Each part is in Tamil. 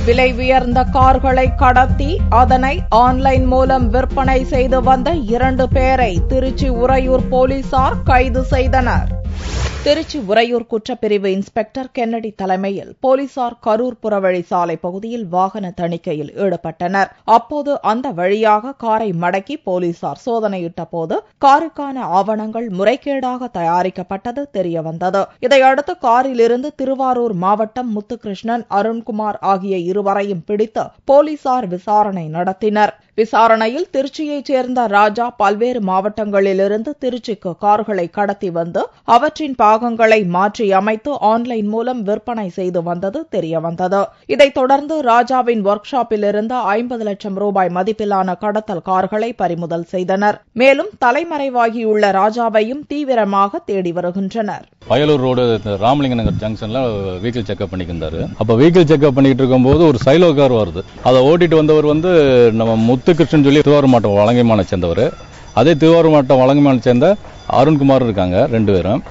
விலை உயர்ந்த கார்களை கடத்தி அதனை ஆன்லைன் மூலம் விற்பனை செய்து வந்த 2 பேரை திருச்சி உறையூர் போலீசார் கைது செய்தனர். திருச்சி உறையூர் குற்றப்பிரிவு இன்ஸ்பெக்டர் கென்னடி தலைமையில் போலீசார் கரூர் புறவழி சாலை பகுதியில் வாகன தணிக்கையில் ஈடுபட்டனர். அப்போது அந்த வழியாக காரை மடக்கி போலீசார் சோதனையிட்ட போது காருக்கான ஆவணங்கள் முறைகேடாக தயாரிக்கப்பட்டது தெரியவந்தது. இதையடுத்து காரிலிருந்து திருவாரூர் மாவட்டம் முத்துகிருஷ்ணன், அருண்குமார் ஆகிய இருவரையும் பிடித்து போலீசார் விசாரணை நடத்தினர். விசாரணையில் திருச்சியைச் சேர்ந்த ராஜா பல்வேறு மாவட்டங்களிலிருந்து திருச்சிக்கு கார்களை கடத்தி வந்து அவற்றின் பாகங்களை மாற்றி அமைத்து ஆன்லைன் மூலம் விற்பனை செய்து வந்தது தெரியவந்தது. இதைத் தொடர்ந்து ராஜாவின் ஒர்க் ஷாப்பிலிருந்து 50 லட்சம் ரூபாய் மதிப்பிலான கடத்தல் கார்களை பறிமுதல் செய்தனர். மேலும் தலைமறைவாகியுள்ள ராஜாவையும் தீவிரமாக தேடி வருகின்றனர். வயலூர் ரோடு ராமலிங்க நகர் ஜங்ஷன்ல வெஹிக்கிள் செக்அப் பண்ணிக்கிட்டாரு. அப்ப வெஹிக்கிள் செக்அப் பண்ணிட்டு இருக்கும்போது ஒரு சைலோ கார் வருது. அதை ஓட்டிட்டு வந்தவர் நம்ம முத்துகிருஷ்ணன் சொல்லி திருவாரூர் மாவட்டம் வலங்கைமானை சேர்ந்தவர். அதே திருவாரூர் மாவட்டம் வலங்கைமானை சேர்ந்த அருண்குமார் இருக்காங்க, 2 பேரும்.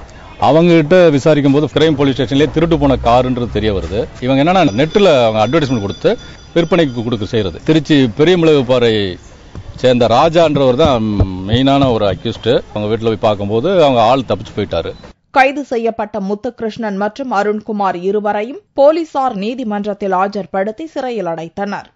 அவங்க கிட்ட விசாரிக்கும் போது கிரைம் போலீஸ் ஸ்டேஷன்லேயே திருட்டு போன காருன்றது தெரிய வருது. இவங்க என்னன்னா நெட்டில் அவங்க அட்வர்டைஸ்மெண்ட் கொடுத்து விற்பனைக்கு கொடுக்க செய்யறது. திருச்சி பெரியமிளகுப்பாறை சேர்ந்த ராஜான்றவர் தான் மெயினான ஒரு அக்யூஸ்ட். அவங்க வீட்டில் போய் பார்க்கும்போது அவங்க ஆள் தப்பிச்சு போயிட்டாரு. கைது செய்யப்பட்ட முத்துகிருஷ்ணன் மற்றும் அருண்குமார் இருவரையும் போலீசார் நீதிமன்றத்தில் ஆஜர்படுத்தி சிறையில் அடைத்தனர்.